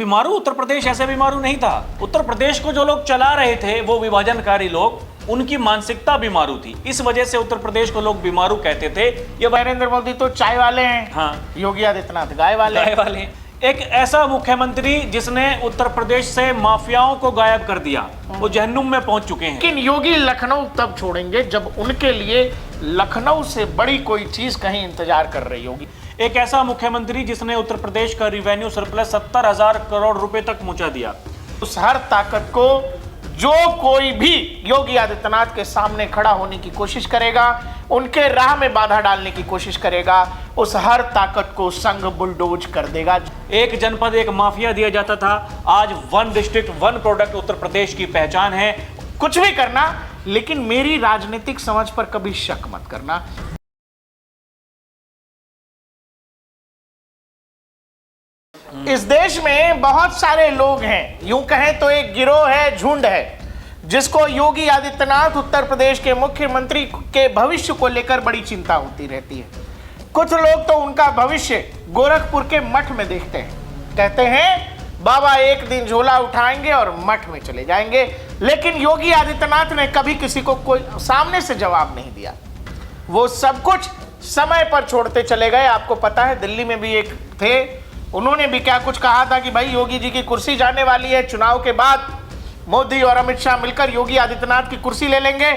बीमारू उत्तर प्रदेश ऐसे बीमारू नहीं था। उत्तर प्रदेश को जो लोग चला रहे थे वो विभाजनकारी लोग, उनकी मानसिकता बीमारू थी। इस वजह से उत्तर प्रदेश को लोग बीमारू कहते थे। ये नरेंद्र मोदी तो चाय वाले हैं, हाँ, योगी आदित्यनाथ गाय वाले हैं। एक ऐसा मुख्यमंत्री जिसने उत्तर प्रदेश से माफियाओं को गायब कर दिया, वो जहन्नुम में पहुंच चुके हैं। लेकिन योगी लखनऊ तब छोड़ेंगे जब उनके लिए लखनऊ से बड़ी कोई चीज कहीं इंतजार कर रही होगी। एक ऐसा मुख्यमंत्री जिसने उत्तर प्रदेश का रिवेन्यू सरप्लस 70,000 करोड़ रुपए तक पहुंचा दिया। उस हर ताकत को जो कोई भी योगी आदित्यनाथ के सामने खड़ा होने की कोशिश करेगा, उनके राह में बाधा डालने की कोशिश करेगा, उस हर ताकत को संघ बुलडोज कर देगा। एक जनपद एक माफिया दिया जाता था, आज 1 डिस्ट्रिक्ट 1 प्रोडक्ट उत्तर प्रदेश की पहचान है। कुछ भी करना, लेकिन मेरी राजनीतिक समझ पर कभी शक मत करना। इस देश में बहुत सारे लोग हैं, यूं कहें तो एक गिरोह है, झुंड है, जिसको योगी आदित्यनाथ उत्तर प्रदेश के मुख्यमंत्री के भविष्य को लेकर बड़ी चिंता होती रहती है। कुछ लोग तो उनका भविष्य गोरखपुर के मठ में देखते हैं, कहते हैं बाबा एक दिन झोला उठाएंगे और मठ में चले जाएंगे। लेकिन योगी आदित्यनाथ ने कभी किसी को कोई सामने से जवाब नहीं दिया। वो सब कुछ समय पर छोड़ते चले गए। आपको पता है दिल्ली में भी एक थे, उन्होंने भी क्या कुछ कहा था कि भाई योगी जी की कुर्सी जाने वाली है, चुनाव के बाद मोदी और अमित शाह मिलकर योगी आदित्यनाथ की कुर्सी ले लेंगे।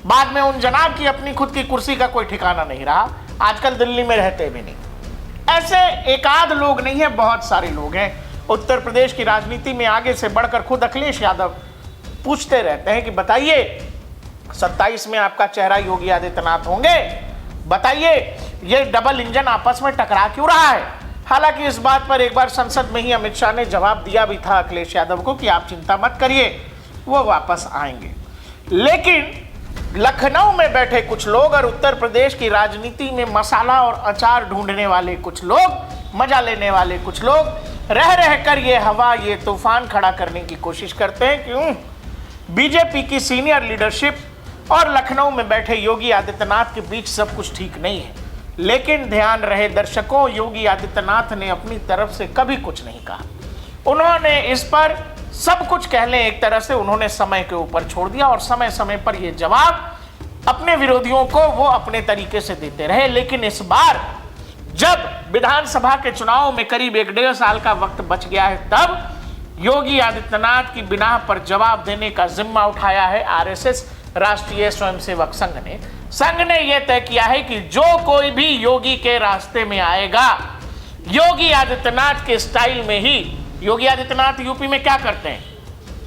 बाद में उन जनाब की अपनी खुद की कुर्सी का कोई ठिकाना नहीं रहा, आजकल दिल्ली में रहते भी नहीं। ऐसे एक आध लोग नहीं है, बहुत सारे लोग हैं उत्तर प्रदेश की राजनीति में। आगे से बढ़कर खुद अखिलेश यादव पूछते रहते हैं कि बताइए 27 में आपका चेहरा योगी आदित्यनाथ होंगे, बताइए ये डबल इंजन आपस में टकरा क्यों रहा है। हालांकि इस बात पर एक बार संसद में ही अमित शाह ने जवाब दिया भी था अखिलेश यादव को कि आप चिंता मत करिए, वो वापस आएंगे। लेकिन लखनऊ में बैठे कुछ लोग और उत्तर प्रदेश की राजनीति में मसाला और अचार ढूंढने वाले कुछ लोग, मजा लेने वाले कुछ लोग रह रहकर ये हवा, ये तूफान खड़ा करने की कोशिश करते हैं कि बीजेपी की सीनियर लीडरशिप और लखनऊ में बैठे योगी आदित्यनाथ के बीच सब कुछ ठीक नहीं है। लेकिन ध्यान रहे दर्शकों, योगी आदित्यनाथ ने अपनी तरफ से कभी कुछ नहीं कहा। उन्होंने इस पर सब कुछ कह लें एक तरह से उन्होंने समय के ऊपर छोड़ दिया और समय समय पर यह जवाब अपने विरोधियों को वो अपने तरीके से देते रहे। लेकिन इस बार जब विधानसभा के चुनाव में करीब 1.5 साल का वक्त बच गया है, तब योगी आदित्यनाथ की बिना पर जवाब देने का जिम्मा उठाया है आरएसएस राष्ट्रीय स्वयंसेवक संघ ने। संघ ने यह तय किया है कि जो कोई भी योगी के रास्ते में आएगा, योगी आदित्यनाथ के स्टाइल में ही, योगी आदित्यनाथ यूपी में क्या करते हैं,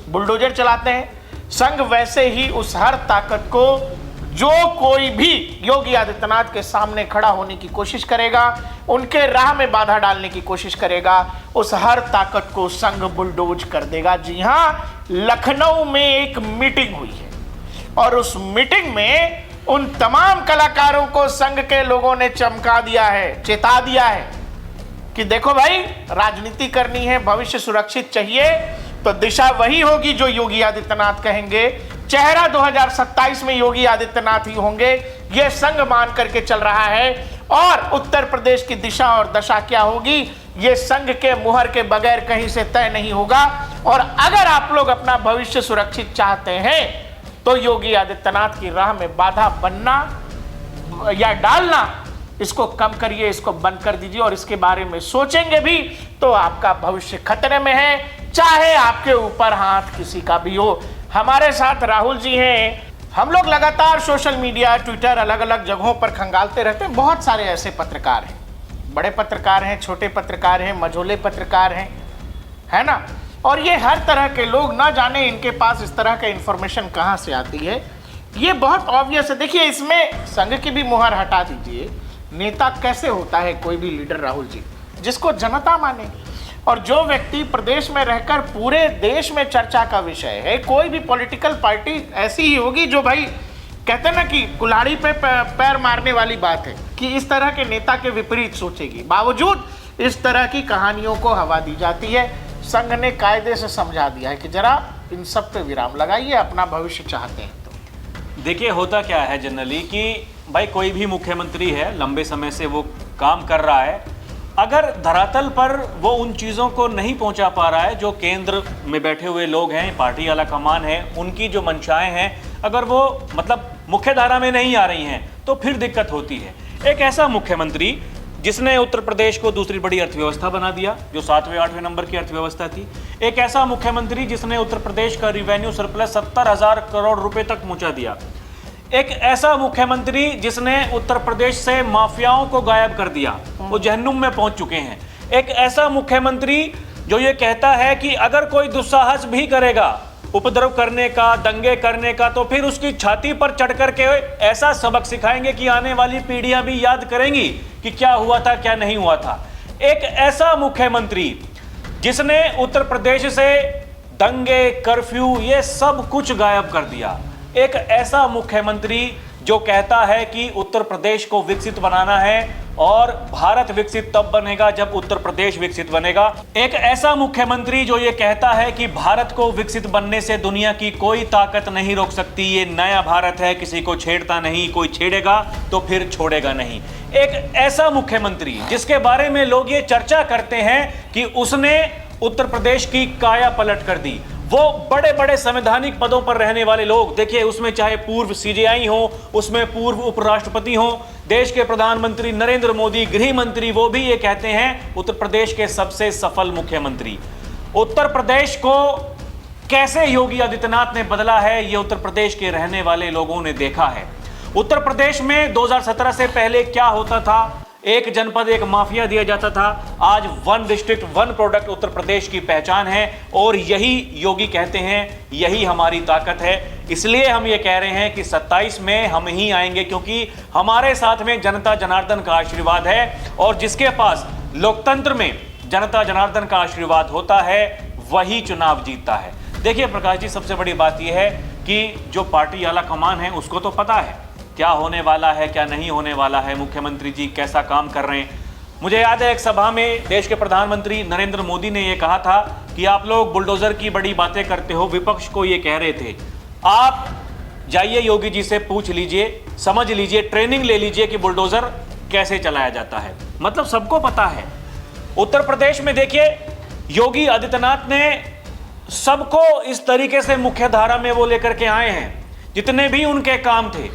बुलडोजर चलाते हैं, संघ वैसे ही उस हर ताकत को जो कोई भी योगी आदित्यनाथ के सामने खड़ा होने की कोशिश करेगा, उनके राह में बाधा डालने की कोशिश करेगा, उस हर ताकत को संघ बुलडोज कर देगा। जी हां, लखनऊ में एक मीटिंग हुई है और उस मीटिंग में उन तमाम कलाकारों को संघ के लोगों ने चमका दिया है, चेता दिया है कि देखो भाई, राजनीति करनी है, भविष्य सुरक्षित चाहिए तो दिशा वही होगी जो योगी आदित्यनाथ कहेंगे। चेहरा 2027 में योगी आदित्यनाथ ही होंगे, यह संघ मान करके चल रहा है। और उत्तर प्रदेश की दिशा और दशा क्या होगी, यह संघ के मुहर के बगैर कहीं से तय नहीं होगा। और अगर आप लोग अपना भविष्य सुरक्षित चाहते हैं तो योगी आदित्यनाथ की राह में बाधा बनना या डालना, इसको कम करिए, इसको बंद कर दीजिए। और इसके बारे में सोचेंगे भी तो आपका भविष्य खतरे में है, चाहे आपके ऊपर हाथ किसी का भी हो। हमारे साथ राहुल जी हैं। हम लोग लगातार सोशल मीडिया, ट्विटर, अलग अलग जगहों पर खंगालते रहते हैं। बहुत सारे ऐसे पत्रकार हैं, बड़े पत्रकार हैं, छोटे पत्रकार हैं, मझोले पत्रकार हैं, है ना। और ये हर तरह के लोग, ना जाने इनके पास इस तरह का इंफॉर्मेशन कहाँ से आती है, ये बहुत ऑब्वियस है। देखिए, इसमें संघ की भी मुहर हटा दीजिए। नेता कैसे होता है कोई भी लीडर, राहुल जी, जिसको जनता माने। और जो व्यक्ति प्रदेश में रहकर पूरे देश में चर्चा का विषय है, कोई भी पॉलिटिकल पार्टी ऐसी ही होगी जो भाई कहते हैं ना कि कुल्हाड़ी पे पैर मारने वाली बात है, कि इस तरह के नेता के विपरीत सोचेगी। बावजूद इस तरह की कहानियों को हवा दी जाती है। संघ ने कायदे से समझा दिया है कि जरा इन सब पे विराम लगाइए, अपना भविष्य चाहते हैं तो। देखिए, होता क्या है जनरली कि भाई कोई भी मुख्यमंत्री है, लंबे समय से वो काम कर रहा है, अगर धरातल पर वो उन चीज़ों को नहीं पहुंचा पा रहा है जो केंद्र में बैठे हुए लोग हैं, पार्टी आला कमान है, उनकी जो मंशाएं हैं, अगर वो मतलब मुख्य धारा में नहीं आ रही हैं तो फिर दिक्कत होती है। एक ऐसा मुख्यमंत्री जिसने उत्तर प्रदेश को दूसरी बड़ी अर्थव्यवस्था बना दिया, जो 7वें-8वें नंबर की अर्थव्यवस्था थी। एक ऐसा मुख्यमंत्री जिसने उत्तर प्रदेश का रिवेन्यू सरप्लस 70,000 करोड़ रुपए तक पहुंचा दिया। एक ऐसा मुख्यमंत्री जिसने उत्तर प्रदेश से माफियाओं को गायब कर दिया, वो जहन्नुम में पहुंच चुके हैं। एक ऐसा मुख्यमंत्री जो ये कहता है कि अगर कोई दुस्साहस भी करेगा उपद्रव करने का, दंगे करने का, तो फिर उसकी छाती पर चढ़ करके ऐसा सबक सिखाएंगे कि आने वाली पीढ़ियां भी याद करेंगी कि क्या हुआ था, क्या नहीं हुआ था। एक ऐसा मुख्यमंत्री जिसने उत्तर प्रदेश से दंगे, कर्फ्यू, ये सब कुछ गायब कर दिया। एक ऐसा मुख्यमंत्री जो कहता है कि उत्तर प्रदेश को विकसित बनाना है और भारत विकसित तब बनेगा जब उत्तर प्रदेश विकसित बनेगा। एक ऐसा मुख्यमंत्री जो ये कहता है कि भारत को विकसित बनने से दुनिया की कोई ताकत नहीं रोक सकती, ये नया भारत है, किसी को छेड़ता नहीं, कोई छेड़ेगा तो फिर छोड़ेगा नहीं। एक ऐसा मुख्यमंत्री जिसके बारे में लोग ये चर्चा करते हैं कि उसने उत्तर प्रदेश की काया पलट कर दी। वो बड़े बड़े संवैधानिक पदों पर रहने वाले लोग, देखिए उसमें चाहे पूर्व सीजेआई हो, उसमें पूर्व उपराष्ट्रपति हो, देश के प्रधानमंत्री नरेंद्र मोदी, गृह मंत्री, वो भी ये कहते हैं उत्तर प्रदेश के सबसे सफल मुख्यमंत्री। उत्तर प्रदेश को कैसे योगी आदित्यनाथ ने बदला है, ये उत्तर प्रदेश के रहने वाले लोगों ने देखा है। उत्तर प्रदेश में 2017 से पहले क्या होता था, एक जनपद एक माफिया दिया जाता था। आज 1 डिस्ट्रिक्ट 1 प्रोडक्ट उत्तर प्रदेश की पहचान है और यही योगी कहते हैं यही हमारी ताकत है। इसलिए हम ये कह रहे हैं कि 27 में हम ही आएंगे, क्योंकि हमारे साथ में जनता जनार्दन का आशीर्वाद है और जिसके पास लोकतंत्र में जनता जनार्दन का आशीर्वाद होता है वही चुनाव जीतता है। देखिए प्रकाश जी, सबसे बड़ी बात यह है कि जो पार्टी आला कमान है उसको तो पता है क्या होने वाला है, क्या नहीं होने वाला है, मुख्यमंत्री जी कैसा काम कर रहे हैं। मुझे याद है एक सभा में देश के प्रधानमंत्री नरेंद्र मोदी ने यह कहा था कि आप लोग बुलडोजर की बड़ी बातें करते हो, विपक्ष को ये कह रहे थे। आप जाइए योगी जी से पूछ लीजिए, समझ लीजिए, ट्रेनिंग ले लीजिए कि बुलडोजर कैसे चलाया जाता है। मतलब सबको पता है। उत्तर प्रदेश में देखिए योगी आदित्यनाथ ने सबको इस तरीके से मुख्य धारा में वो लेकर के आए हैं, जितने भी उनके काम थे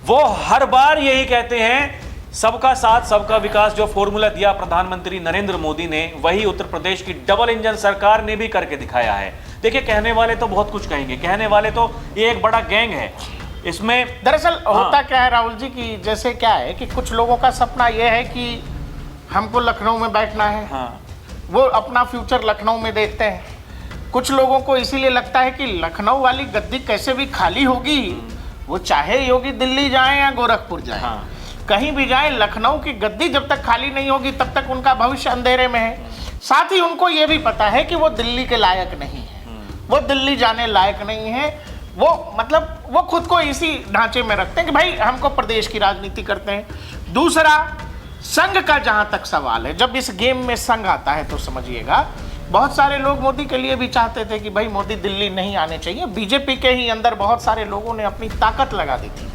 वो हर बार यही कहते हैं सबका साथ सबका विकास। जो फॉर्मूला दिया प्रधानमंत्री नरेंद्र मोदी ने, वही उत्तर प्रदेश की डबल इंजन सरकार ने भी करके दिखाया है। देखिए कहने वाले तो बहुत कुछ कहेंगे, कहने वाले तो ये एक बड़ा गैंग है इसमें। दरअसल होता क्या है राहुल जी कि जैसे क्या है कि कुछ लोगों का सपना यह है कि हमको लखनऊ में बैठना है, वो अपना फ्यूचर लखनऊ में देखते हैं। कुछ लोगों को इसीलिए लगता है कि लखनऊ वाली गद्दी कैसे भी खाली होगी, वो चाहे योगी दिल्ली जाए या गोरखपुर जाए, कहीं भी जाए, लखनऊ की गद्दी जब तक खाली नहीं होगी तब तक उनका भविष्य अंधेरे में है। साथ ही उनको ये भी पता है कि वो दिल्ली के लायक नहीं है, वो दिल्ली जाने लायक नहीं है। वो मतलब वो खुद को इसी ढांचे में रखते हैं कि भाई हमको प्रदेश की राजनीति करते हैं। दूसरा, संघ का जहां तक सवाल है, जब इस गेम में संघ आता है तो समझिएगा बहुत सारे लोग मोदी के लिए भी चाहते थे कि भाई मोदी दिल्ली नहीं आने चाहिए। बीजेपी के ही अंदर बहुत सारे लोगों ने अपनी ताकत लगा दी थी,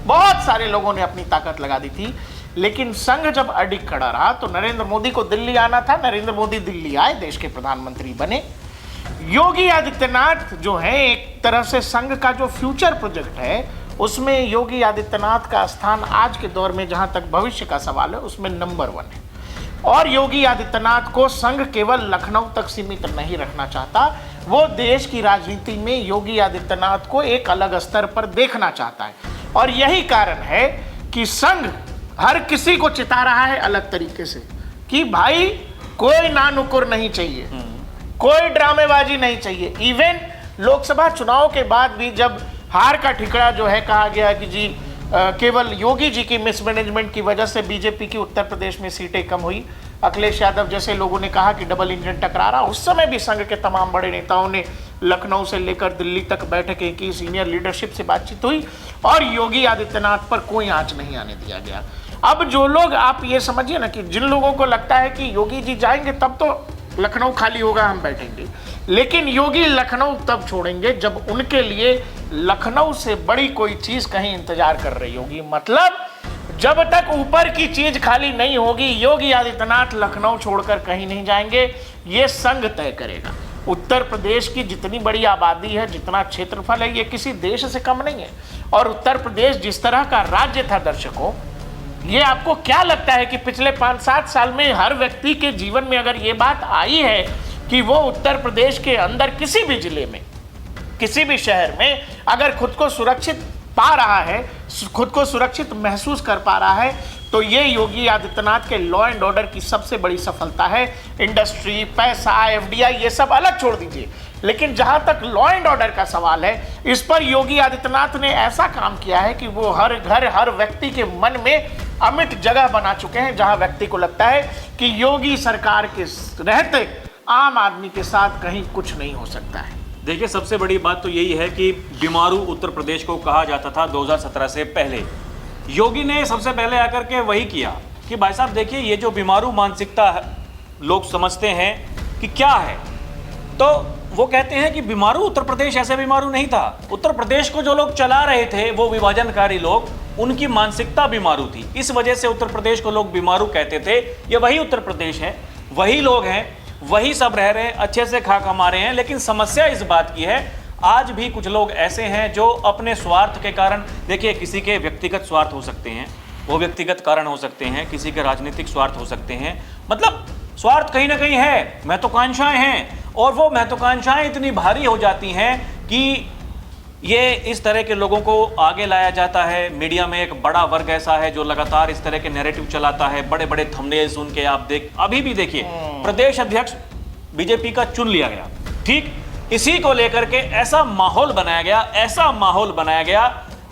बहुत सारे लोगों ने अपनी ताकत लगा दी थी। लेकिन संघ जब अडिग खड़ा रहा तो नरेंद्र मोदी को दिल्ली आना था, नरेंद्र मोदी दिल्ली आए, देश के प्रधानमंत्री बने। योगी आदित्यनाथ जो है एक तरह से संघ का जो फ्यूचर प्रोजेक्ट है उसमें योगी आदित्यनाथ का स्थान आज के दौर में जहां तक भविष्य का सवाल है उसमें नंबर 1 है। और योगी आदित्यनाथ को संघ केवल लखनऊ तक सीमित नहीं रखना चाहता, वो देश की राजनीति में योगी आदित्यनाथ को एक अलग स्तर पर देखना चाहता है। और यही कारण है कि संघ हर किसी को चिता रहा है अलग तरीके से कि भाई कोई नानुकुर नहीं चाहिए, कोई ड्रामेबाजी नहीं चाहिए। इवन लोकसभा चुनाव के बाद भी जब हार का ठिकरा जो है कहा गया कि जी केवल योगी जी की मिसमैनेजमेंट की वजह से बीजेपी की उत्तर प्रदेश में सीटें कम हुई, अखिलेश यादव जैसे लोगों ने कहा कि डबल इंजन टकरा रहा, उस समय भी संघ के तमाम बड़े नेताओं ने लखनऊ से लेकर दिल्ली तक बैठकें की, सीनियर लीडरशिप से बातचीत हुई और योगी आदित्यनाथ पर कोई आंच नहीं आने दिया गया। अब जो लोग, आप ये समझिए ना कि जिन लोगों को लगता है कि योगी जी जाएंगे तब तो लखनऊ खाली होगा, हम बैठेंगे, लेकिन योगी लखनऊ तब छोड़ेंगे जब उनके लिए लखनऊ से बड़ी कोई चीज कहीं इंतजार कर रही होगी। मतलब जब तक ऊपर की चीज खाली नहीं होगी, योगी आदित्यनाथ लखनऊ छोड़कर कहीं नहीं जाएंगे। ये संघ तय करेगा। उत्तर प्रदेश की जितनी बड़ी आबादी है, जितना क्षेत्रफल है, ये किसी देश से कम नहीं है। और उत्तर प्रदेश जिस तरह का राज्य था दर्शकों, ये आपको क्या लगता है कि पिछले 5-7 साल में हर व्यक्ति के जीवन में अगर ये बात आई है कि वो उत्तर प्रदेश के अंदर किसी भी जिले में, किसी भी शहर में अगर खुद को सुरक्षित पा रहा है, खुद को सुरक्षित महसूस कर पा रहा है, तो ये योगी आदित्यनाथ के लॉ एंड ऑर्डर की सबसे बड़ी सफलता है। इंडस्ट्री, पैसा, एफडीआई, ये सब अलग छोड़ दीजिए, लेकिन जहां तक लॉ एंड ऑर्डर का सवाल है, इस पर योगी आदित्यनाथ ने ऐसा काम किया है कि वो हर घर, हर व्यक्ति के मन में अमिट जगह बना चुके हैं, जहां व्यक्ति को लगता है कि योगी सरकार के रहते आम आदमी के साथ कहीं कुछ नहीं हो सकता है। देखिए, सबसे बड़ी बात तो यही है कि बीमारू उत्तर प्रदेश को कहा जाता था 2017 से पहले। योगी ने सबसे पहले आकर के वही किया कि भाई साहब देखिए, ये जो बीमारू मानसिकता लोग समझते हैं कि क्या है, तो वो कहते हैं कि बीमारू उत्तर प्रदेश ऐसे बीमारू नहीं था। उत्तर प्रदेश को जो लोग चला रहे थे, वो विभाजनकारी लोग, उनकी मानसिकता बीमारू थी। इस वजह से उत्तर प्रदेश को लोग बीमारू कहते थे। ये वही उत्तर प्रदेश है, वही लोग हैं, वही सब रह रहे हैं, अच्छे से खा कमा रहे हैं। लेकिन समस्या इस बात की है, आज भी कुछ लोग ऐसे हैं जो अपने स्वार्थ के कारण, देखिए किसी के व्यक्तिगत स्वार्थ हो सकते हैं, वो व्यक्तिगत कारण हो सकते हैं, किसी के राजनीतिक स्वार्थ हो सकते हैं, मतलब स्वार्थ कहीं ना कहीं है, महत्वाकांक्षाएं हैं, और वो महत्वाकांक्षाएं इतनी भारी हो जाती हैं कि ये इस तरह के लोगों को आगे लाया जाता है। मीडिया में एक बड़ा वर्ग ऐसा है जो लगातार इस तरह के नैरेटिव चलाता है, बड़े बड़े थंबनेल्स उनके आप अभी भी देखिए, प्रदेश अध्यक्ष बीजेपी का चुन लिया गया, ठीक इसी को लेकर के ऐसा माहौल बनाया गया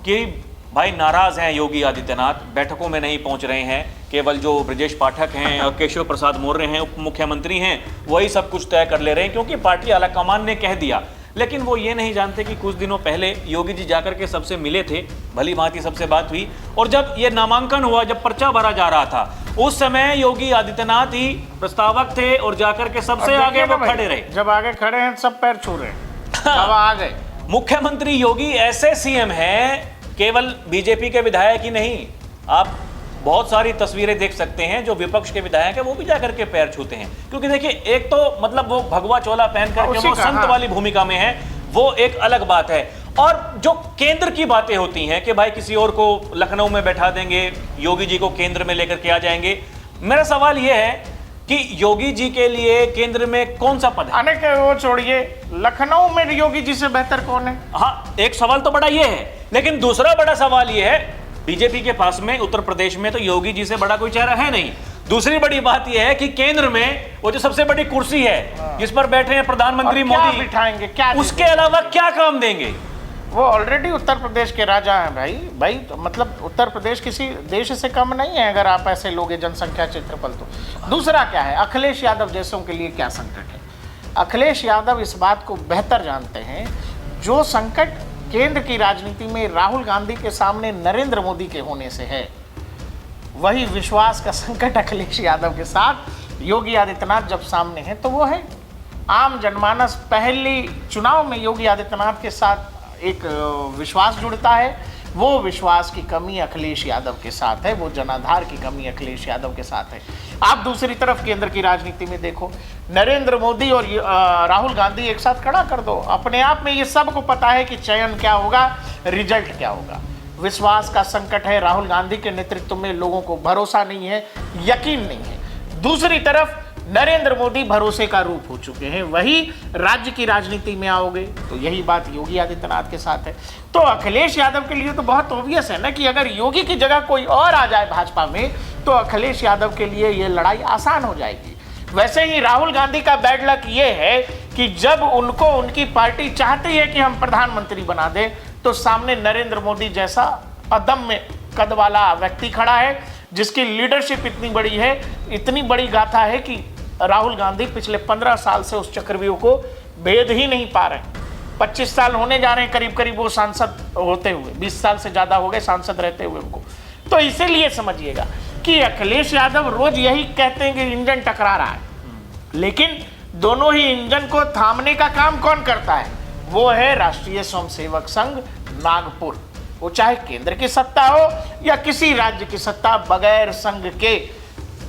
कि भाई नाराज हैं योगी आदित्यनाथ, बैठकों में नहीं पहुंच रहे हैं, केवल जो ब्रजेश पाठक हैं और केशव प्रसाद मौर्य हैं, उप मुख्यमंत्री हैं, वही सब कुछ तय कर ले रहे हैं, क्योंकि पार्टी आलाकमान ने कह दिया। लेकिन वो ये नहीं जानते कि कुछ दिनों पहले योगी जी जाकर के सबसे मिले थे, भली भांति सबसे बात हुई, और जब ये नामांकन हुआ, जब पर्चा भरा जा रहा था, उस समय योगी आदित्यनाथ ही प्रस्तावक थे और जाकर के सबसे आगे वो खड़े रहे। जब आगे खड़े हैं सब पैर छू रहे हैं, अब आ गए। मुख्यमंत्री योगी ऐसे सीएम हैं, केवल बीजेपी के विधायक ही नहीं, आप बहुत सारी तस्वीरें देख सकते हैं जो विपक्ष के विधायक है वो भी जाकर के पैर छूते हैं। क्योंकि देखिए, एक तो मतलब वो भगवा चोला पहन करके वो संत वाली भूमिका में है, वो एक अलग बात है। और जो केंद्र की बातें होती हैं कि भाई किसी और को लखनऊ में बैठा देंगे, योगी जी को केंद्र में लेकर के आ जाएंगे, मेरा सवाल यह है कि योगी जी के लिए केंद्र में कौन सा पद है? अनेक वो छोड़िए, लखनऊ में योगी जी से बेहतर कौन है? हाँ, एक सवाल तो बड़ा ये है, लेकिन दूसरा बड़ा सवाल ये है, बीजेपी के पास में उत्तर प्रदेश में तो योगी जी से बड़ा कोई चेहरा है नहीं। दूसरी बड़ी बात यह है कि केंद्र में वो जो सबसे बड़ी कुर्सी है जिस पर बैठे हैं प्रधानमंत्री मोदी, बिठाएंगे क्या? उसके अलावा क्या काम देंगे? वो ऑलरेडी उत्तर प्रदेश के राजा हैं भाई तो मतलब उत्तर प्रदेश किसी देश से कम नहीं है अगर आप ऐसे लोगे जनसंख्या, क्षेत्रफल। तो दूसरा क्या है, अखिलेश यादव जैसों के लिए क्या संकट है? अखिलेश यादव इस बात को बेहतर जानते हैं, जो संकट केंद्र की राजनीति में राहुल गांधी के सामने नरेंद्र मोदी के होने से है, वही विश्वास का संकट अखिलेश यादव के साथ योगी आदित्यनाथ जब सामने है तो वो है आम जनमानस। पहली चुनाव में योगी आदित्यनाथ के साथ एक विश्वास जुड़ता है, वो विश्वास की कमी अखिलेश यादव के साथ है, वो जनाधार की कमी अखिलेश यादव के साथ है। आप दूसरी तरफ केंद्र की राजनीति में देखो, नरेंद्र मोदी और राहुल गांधी एक साथ खड़ा कर दो, अपने आप में ये सबको पता है कि चयन क्या होगा, रिजल्ट क्या होगा। विश्वास का संकट है, राहुल गांधी के नेतृत्व में लोगों को भरोसा नहीं है, यकीन नहीं है। दूसरी तरफ नरेंद्र मोदी भरोसे का रूप हो चुके हैं, वही राज्य की राजनीति में आओगे तो यही बात योगी आदित्यनाथ के साथ है। तो अखिलेश यादव के लिए तो बहुत ऑब्वियस है ना कि अगर योगी की जगह कोई और आ जाए भाजपा में तो अखिलेश यादव के लिए ये लड़ाई आसान हो जाएगी। वैसे ही राहुल गांधी का बैड लक ये है कि जब उनको उनकी पार्टी चाहती है कि हम प्रधानमंत्री बना दें तो सामने नरेंद्र मोदी जैसा अदम्य कद वाला व्यक्ति खड़ा है, जिसकी लीडरशिप इतनी बड़ी है, इतनी बड़ी गाथा है कि राहुल गांधी पिछले 15 साल से उस चक्रव्यूह को भेद ही नहीं पा रहे। 25 साल होने जा रहे हैं करीब करीब वो सांसद होते हुए, 20 साल से ज़्यादा हो गए सांसद रहते हुए उनको। तो इसीलिए समझिएगा कि अखिलेश यादव रोज यही कहते हैं कि इंजन टकरा रहा है, लेकिन दोनों ही इंजन को थामने का काम कौन करता है? वो है राष्ट्रीय स्वयंसेवक संघ नागपुर। वो चाहे केंद्र की सत्ता हो या किसी राज्य की सत्ता, बगैर संघ के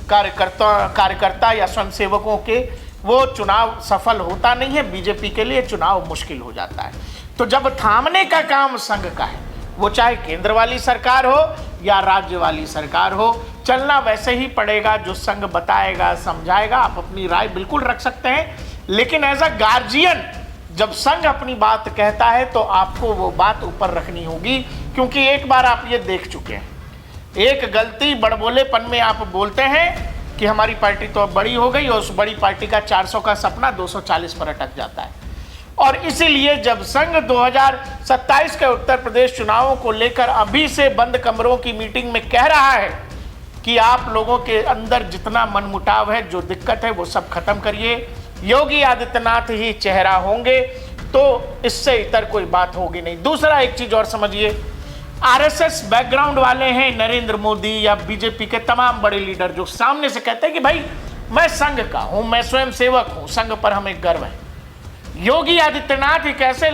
कार्यकर्ता या स्वयंसेवकों के वो चुनाव सफल होता नहीं है। बीजेपी के लिए चुनाव मुश्किल हो जाता है। तो जब थामने का काम संघ का है, वो चाहे केंद्र वाली सरकार हो या राज्य वाली सरकार हो, चलना वैसे ही पड़ेगा जो संघ बताएगा, समझाएगा। आप अपनी राय बिल्कुल रख सकते हैं, लेकिन एज अ गार्जियन जब संघ अपनी बात कहता है तो आपको वो बात ऊपर रखनी होगी, क्योंकि एक बार आप ये देख चुके हैं। एक गलती बड़बोलेपन में आप बोलते हैं कि हमारी पार्टी तो अब बड़ी हो गई, और उस बड़ी पार्टी का 400 का सपना 240 पर अटक जाता है। और इसीलिए जब संघ 2027 के उत्तर प्रदेश चुनावों को लेकर अभी से बंद कमरों की मीटिंग में कह रहा है कि आप लोगों के अंदर जितना मनमुटाव है, जो दिक्कत है, वो सब खत्म करिए, योगी आदित्यनाथ ही चेहरा होंगे, तो इससे इतर कोई बात होगी नहीं। दूसरा एक चीज और समझिए, आरएसएस बैकग्राउंड वाले हैं नरेंद्र मोदी या बीजेपी के तमाम बड़े लीडर, जो सामने से कहते हैं कि भाई मैं संघ का हूं, मैं स्वयं सेवक हूं, संघ पर हमें गर्व है। योगी आदित्यनाथ एक ऐसे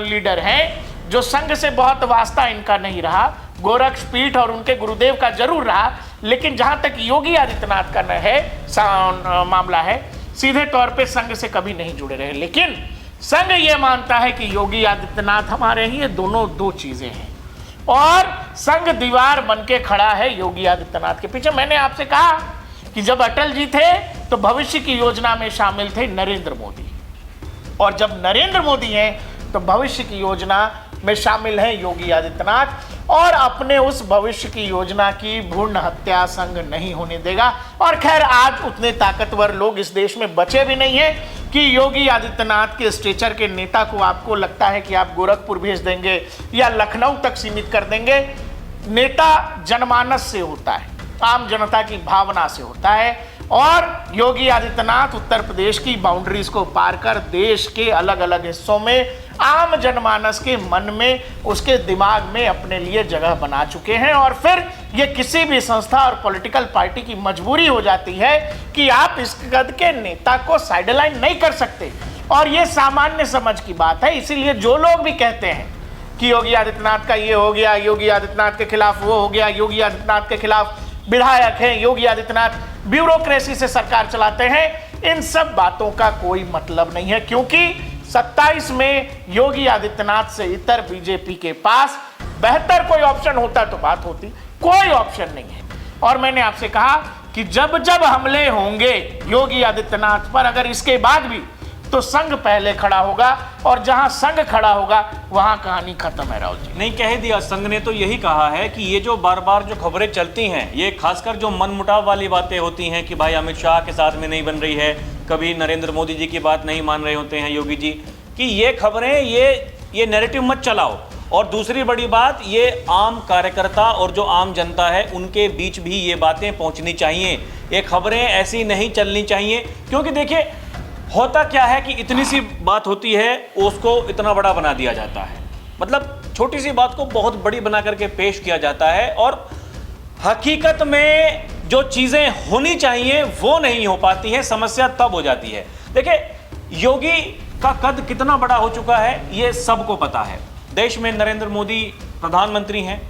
लीडर हैं जो संघ से बहुत वास्ता इनका नहीं रहा, गोरक्ष पीठ और उनके गुरुदेव का जरूर रहा, लेकिन जहां तक योगी आदित्यनाथ का है मामला है, सीधे तौर पे संघ से कभी नहीं जुड़े रहे। लेकिन संघ ये मानता है कि योगी आदित्यनाथ हमारे ही, ये दोनों दो चीजें हैं, और संघ दीवार बन के खड़ा है योगी आदित्यनाथ के पीछे। मैंने आपसे कहा कि जब अटल जी थे तो भविष्य की योजना में शामिल थे नरेंद्र मोदी, और जब नरेंद्र मोदी हैं तो भविष्य की योजना में शामिल हैं योगी आदित्यनाथ, और अपने उस भविष्य की योजना की भ्रूण हत्या संघ नहीं होने देगा। और खैर आज उतने ताकतवर लोग इस देश में बचे भी नहीं हैं कि योगी आदित्यनाथ के स्टेचर के नेता को आपको लगता है कि आप गोरखपुर भेज देंगे या लखनऊ तक सीमित कर देंगे। नेता जनमानस से होता है, आम जनता की भावना से होता है, और योगी आदित्यनाथ उत्तर प्रदेश की बाउंड्रीज को पार कर देश के अलग अलग हिस्सों में आम जनमानस के मन में, उसके दिमाग में अपने लिए जगह बना चुके हैं। और फिर ये किसी भी संस्था और पॉलिटिकल पार्टी की मजबूरी हो जाती है कि आप इस कद के नेता को साइडलाइन नहीं कर सकते, और ये सामान्य समझ की बात है। इसीलिए जो लोग भी कहते हैं कि योगी आदित्यनाथ का ये हो गया, योगी आदित्यनाथ के खिलाफ वो हो गया, योगी आदित्यनाथ के खिलाफ विधायक हैं, योगी आदित्यनाथ ब्यूरोक्रेसी से सरकार चलाते हैं, इन सब बातों का कोई मतलब नहीं है, क्योंकि 27 में योगी आदित्यनाथ से इतर बीजेपी के पास बेहतर कोई ऑप्शन होता तो बात होती, कोई ऑप्शन नहीं है। और मैंने आपसे कहा कि जब जब हमले होंगे योगी आदित्यनाथ पर, अगर इसके बाद भी, तो संघ पहले खड़ा होगा, और जहां संघ खड़ा होगा वहां कहानी खत्म है। राहुल जी नहीं कह दिया, संघ ने तो यही कहा है कि ये जो बार बार जो खबरें चलती हैं, ये खासकर जो मनमुटाव वाली बातें होती हैं कि भाई अमित शाह के साथ में नहीं बन रही है, कभी नरेंद्र मोदी जी की बात नहीं मान रहे होते हैं योगी जी, कि ये खबरें, ये नैरेटिव मत चलाओ। और दूसरी बड़ी बात, ये आम कार्यकर्ता और जो आम जनता है उनके बीच भी ये बातें पहुंचनी चाहिए, ये खबरें ऐसी नहीं चलनी चाहिए। क्योंकि देखिए होता क्या है कि इतनी सी बात होती है, उसको इतना बड़ा बना दिया जाता है, मतलब छोटी सी बात को बहुत बड़ी बना करके पेश किया जाता है, और हकीकत में जो चीजें होनी चाहिए वो नहीं हो पाती है, समस्या तब हो जाती है। देखिए योगी का कद कितना बड़ा हो चुका है ये सबको पता है। देश में नरेंद्र मोदी प्रधानमंत्री हैं,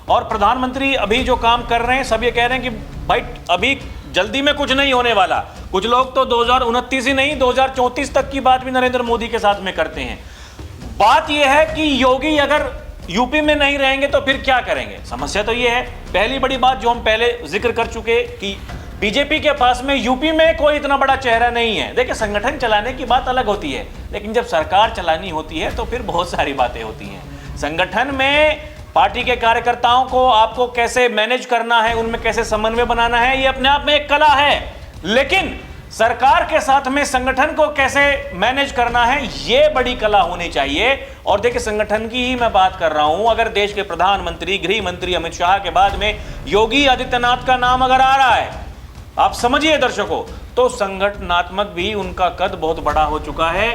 और प्रधानमंत्री अभी जो काम कर रहे हैं, सब ये कह रहे हैं कि भाई अभी जल्दी में कुछ नहीं होने वाला। कुछ लोग तो 2029 ही नहीं 2034 तक की बात भी नरेंद्र मोदी के साथ में करते हैं। बात यह है कि योगी अगर यूपी में नहीं रहेंगे तो फिर क्या करेंगे? समस्या तो यह है। पहली बड़ी बात जो हम पहले जिक्र कर चुके कि बीजेपी के पास में यूपी में कोई इतना बड़ा चेहरा नहीं है। देखिए संगठन चलाने की बात अलग होती है, लेकिन जब सरकार चलानी होती है तो फिर बहुत सारी बातें होती हैं। संगठन में पार्टी के कार्यकर्ताओं को आपको कैसे मैनेज करना है, उनमें कैसे समन्वय बनाना है, ये अपने आप में एक कला है, लेकिन सरकार के साथ में संगठन को कैसे मैनेज करना है ये बड़ी कला होनी चाहिए। और देखिए संगठन की ही मैं बात कर रहा हूं, अगर देश के प्रधानमंत्री गृह मंत्री अमित शाह के बाद में योगी आदित्यनाथ का नाम अगर आ रहा है, आप समझिए दर्शकों, तो संगठनात्मक भी उनका कद बहुत बड़ा हो चुका है।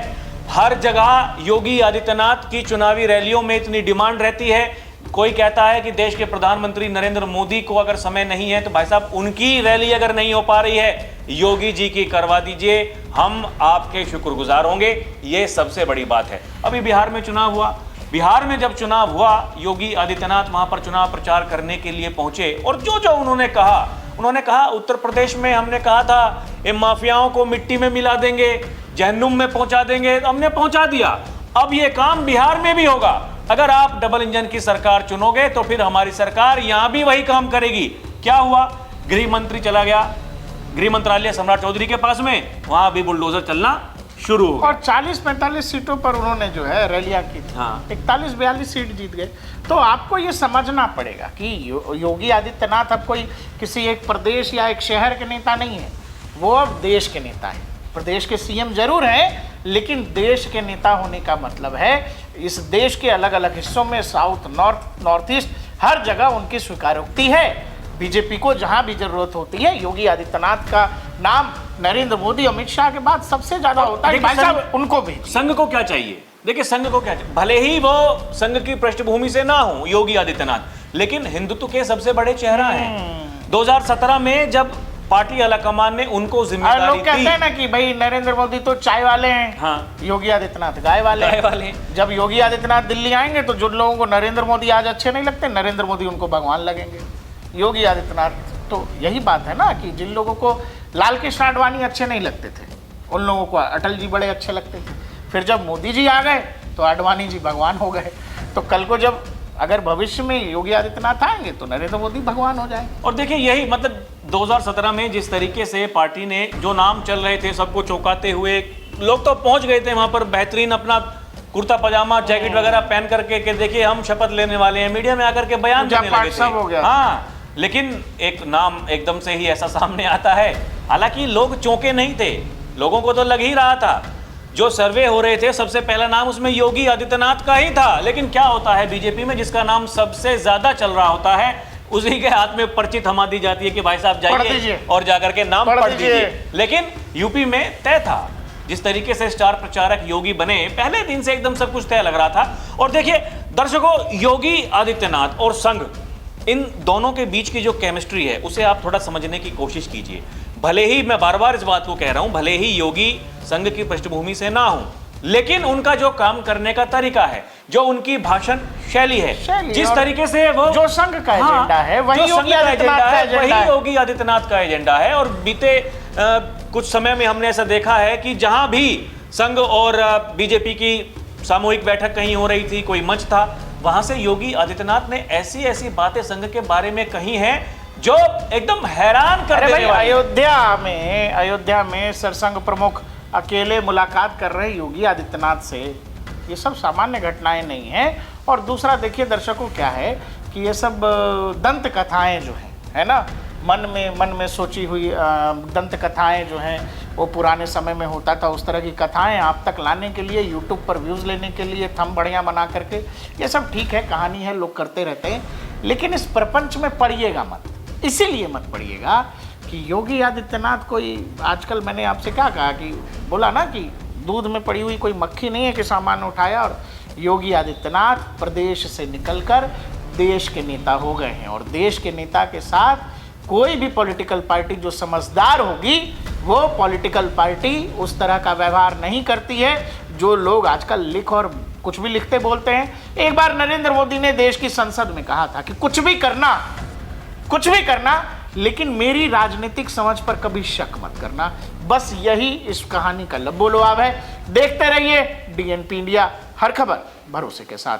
हर जगह योगी आदित्यनाथ की चुनावी रैलियों में इतनी डिमांड रहती है। कोई कहता है कि देश के प्रधानमंत्री नरेंद्र मोदी को अगर समय नहीं है तो भाई साहब उनकी रैली अगर नहीं हो पा रही है, योगी जी की करवा दीजिए, हम आपके शुक्रगुजार होंगे। ये सबसे बड़ी बात है। अभी बिहार में चुनाव हुआ, बिहार में जब चुनाव हुआ, योगी आदित्यनाथ वहां पर चुनाव प्रचार करने के लिए पहुंचे और जो जो उन्होंने कहा उत्तर प्रदेश में हमने कहा था ये माफियाओं को मिट्टी में मिला देंगे, जहन्नुम में पहुंचा देंगे, हमने पहुंचा दिया। अब ये काम बिहार में भी होगा। अगर आप डबल इंजन की सरकार चुनोगे तो फिर हमारी सरकार यहां भी वही काम करेगी। क्या हुआ? गृह मंत्री चला गया, गृह मंत्रालय सम्राट चौधरी के पास में, वहां भी बुलडोजर चलना शुरू हो गया। और 40-45 सीटों पर उन्होंने जो है रैलियां की थी। हाँ। 41-42 सीट जीत गए। तो आपको ये समझना पड़ेगा कि योगी आदित्यनाथ अब कोई किसी एक प्रदेश या एक शहर के नेता नहीं है, वो अब देश के नेता है। प्रदेश के सीएम जरूर हैं, लेकिन देश के नेता होने का मतलब है इस देश के अलग अलग हिस्सों में, साउथ, नॉर्थ, नॉर्थ ईस्ट, हर जगह उनकी स्वीकारोक्ति है। बीजेपी को जहां भी जरूरत होती है, योगी आदित्यनाथ का नाम नरेंद्र मोदी, अमित शाह के बाद सबसे ज्यादा होता है। भाई साहब, उनको भी संघ को क्या चाहिए? देखिए, संघ को क्या चाहिए? भले ही वो संघ की पृष्ठभूमि से ना हो योगी आदित्यनाथ, लेकिन हिंदुत्व के सबसे बड़े चेहरा हैं। 2017 में जब पार्टी आलाकमान ने उनको जिम्मेदारी लोग कहते हैं ना कि भाई नरेंद्र मोदी तो चाय वाले हैं, हाँ, योगी आदित्यनाथ गाय वाले हैं। जब योगी आदित्यनाथ दिल्ली आएंगे तो जो लोगों को नरेंद्र मोदी आज अच्छे नहीं लगते, नरेंद्र मोदी उनको भगवान लगेंगे। योगी आदित्यनाथ तो यही बात है ना कि जिन लोगों को लाल कृष्ण आडवाणी अच्छे नहीं लगते थे, उन लोगों को अटल जी बड़े अच्छे लगते थे। फिर जब मोदी जी आ गए तो आडवाणी जी भगवान हो गए। तो कल को जब अगर भविष्य में योगी आदित्यनाथ आएंगे तो नरेंद्र मोदी भगवान हो जाएंगे। और देखिए, यही मतलब 2017 में जिस तरीके से पार्टी ने जो नाम चल रहे थे सबको चौंकाते हुए, लोग तो पहुंच गए थे वहां पर बेहतरीन अपना कुर्ता पजामा जैकेट वगैरह पहन करके कि देखिए हम शपथ लेने वाले हैं, मीडिया में आकर के बयान देने लगे थे। हाँ, लेकिन एक नाम एकदम से ही ऐसा सामने आता है। हालांकि लोग चौंके नहीं थे, लोगों को तो लग ही रहा था। जो सर्वे हो रहे थे सबसे पहला नाम उसमें योगी आदित्यनाथ का ही था। लेकिन क्या होता है बीजेपी में, जिसका नाम सबसे ज्यादा चल रहा होता है उसी के हाथ में पर्ची थमा दी जाती है कि भाई साहब जाइए और जाकर के नाम पढ़ दीजिए। लेकिन यूपी में तय था, जिस तरीके से स्टार प्रचारक योगी बने, पहले दिन से एकदम सब कुछ तय लग रहा था। और देखिए दर्शकों, योगी आदित्यनाथ और संघ, इन दोनों के बीच की जो केमिस्ट्री है उसे आप थोड़ा समझने की कोशिश कीजिए। भले ही मैं बार बार इस बात को कह रहा हूं, भले ही योगी संघ की पृष्ठभूमि से ना हो, लेकिन उनका जो काम करने का तरीका है, जो उनकी भाषण शैली है, जिस तरीके से वो जो संघ का एजेंडा है वही योगी आदित्यनाथ का एजेंडा है। और बीते कुछ समय में हमने ऐसा देखा है कि जहां भी संघ और बीजेपी की सामूहिक बैठक कहीं हो रही थी, कोई मंच था, वहां से योगी आदित्यनाथ ने ऐसी ऐसी बातें संघ के बारे में कही हैं जो एकदम हैरान कर देने वाली। अयोध्या में सरसंघ प्रमुख अकेले मुलाकात कर रहे योगी आदित्यनाथ से, ये सब सामान्य घटनाएं नहीं हैं। और दूसरा देखिए दर्शकों, क्या है कि ये सब दंत कथाएं जो है ना, मन में सोची हुई दंत कथाएं जो हैं, वो पुराने समय में होता था, उस तरह की कथाएं आप तक लाने के लिए, यूट्यूब पर व्यूज़ लेने के लिए, थंब बढ़िया बना करके, ये सब ठीक है, कहानी है, लोग करते रहते हैं। लेकिन इस प्रपंच में पढ़िएगा मत। इसीलिए मत पढ़िएगा कि योगी आदित्यनाथ कोई, आजकल मैंने आपसे क्या कहा कि बोला ना कि दूध में पड़ी हुई कोई मक्खी नहीं है कि सामान उठाया, और योगी आदित्यनाथ प्रदेश से निकलकर देश के नेता हो गए हैं। और देश के नेता के साथ कोई भी पॉलिटिकल पार्टी जो समझदार होगी, वो पॉलिटिकल पार्टी उस तरह का व्यवहार नहीं करती है जो लोग आजकल लिख और कुछ भी लिखते बोलते हैं। एक बार नरेंद्र मोदी ने देश की संसद में कहा था कि कुछ भी करना, लेकिन मेरी राजनीतिक समझ पर कभी शक मत करना। बस यही इस कहानी का लबो लुआब है। देखते रहिए DNP इंडिया, हर खबर भरोसे के साथ।